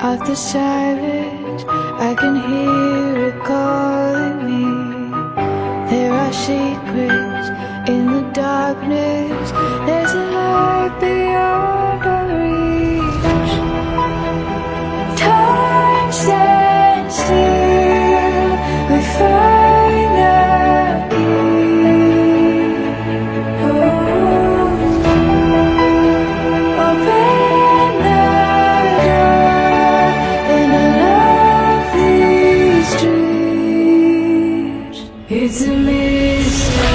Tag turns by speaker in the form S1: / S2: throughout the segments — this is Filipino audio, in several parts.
S1: of the silence, I can hear it calling me. There are secrets in the darkness, there's a light beyond our reach. Time stands still, we find the key. Open the door and unlock these dreams. It's a mystery.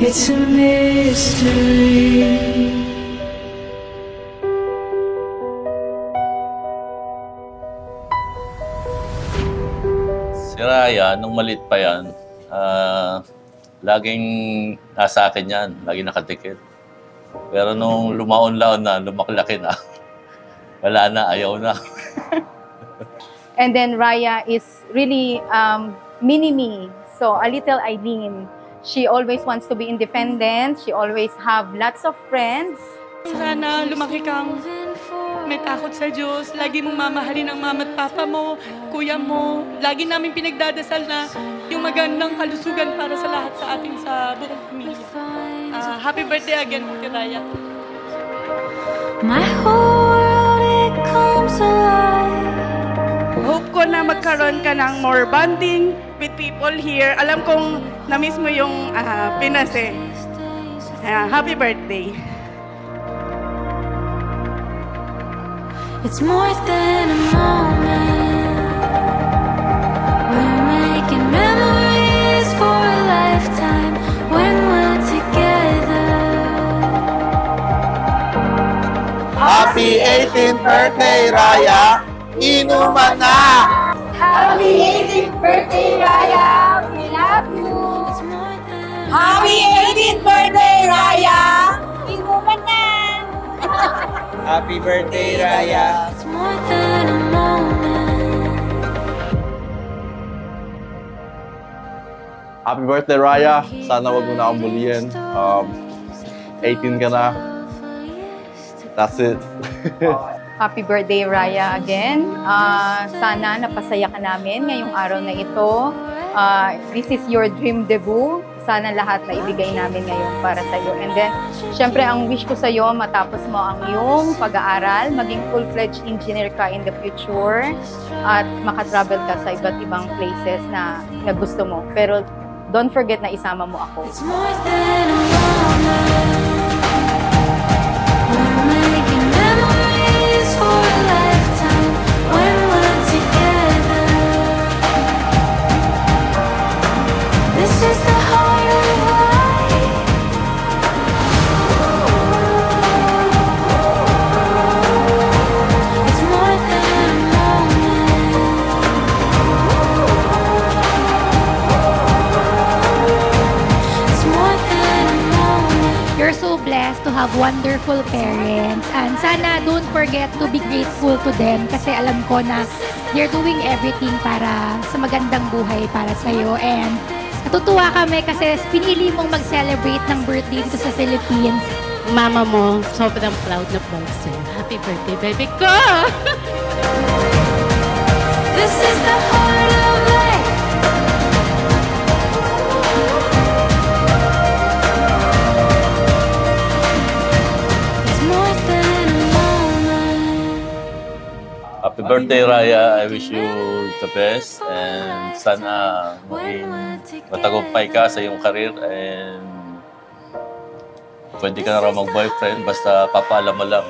S1: It's a mystery.
S2: Si Raya, nung maliit pa yan, laging nasa akin yan, laging nakadikit. Pero nung lumaon-laon na, lumaklaki na, wala na, ayaw na.
S3: And then Raya is really mini-me. So a little Eileen. She always wants to be independent. She always have lots of friends.
S4: Sana lumaki kang may takot sa Diyos. Lagi mong mamahalin ang mama at papa mo, kuya mo. Lagi namin pinagdadasal na yung magandang kalusugan para sa lahat sa atin sa buong pamilya. Happy birthday again, Ate Raya.
S1: My whole world, it comes alive.
S4: Hope ko na magkaroon ka ng more bonding with people here. Alam kong na-miss mo yung Pinas eh. Happy birthday.
S1: It's more than a moment. We're making memories for a lifetime when we're together.
S5: Happy 18th birthday, Raya! Inuman na!
S6: Happy 18th birthday, Raya! We love you!
S1: It's more than
S6: Happy 18th birthday, Raya! Inuman na!
S5: Happy birthday, Raya!
S1: it's more than a moment.
S7: Happy birthday, Raya. Sana wag mo na akong bulihin. 18 ka na. That's it.
S3: Happy birthday, Raya, again. Sana napasaya ka namin ngayong araw na ito. This is your dream debut. Sana lahat na ibigay namin ngayon para sa iyo. And then, syempre, ang wish ko sa iyo, matapos mo ang iyong pag-aaral, maging full-fledged engineer ka in the future, at makatravel ka sa iba't ibang places na gusto mo. Pero, don't forget na isama mo ako.
S1: It's more than a moment. We're making memories for a lifetime when we're together. This is the heart of life. It's more than a moment. It's more than a moment.
S8: You're so blessed to have wonderful parents, and sana don't forget to be grateful to them kasi alam ko na they're doing everything para sa magandang buhay para sa'yo, and natutuwa kami kasi pinili mong mag-celebrate ng birthday dito sa Philippines.
S9: Mama mo, sobrang proud na proud sa'yo. Happy birthday, baby ko!
S1: This is the heart of life. It's more than a moment.
S2: Happy birthday, Raya. I wish you the best. And sana maging matagumpay ka sa iyong karir. And pwede ka na raw mag-boyfriend basta papaalam mo lang.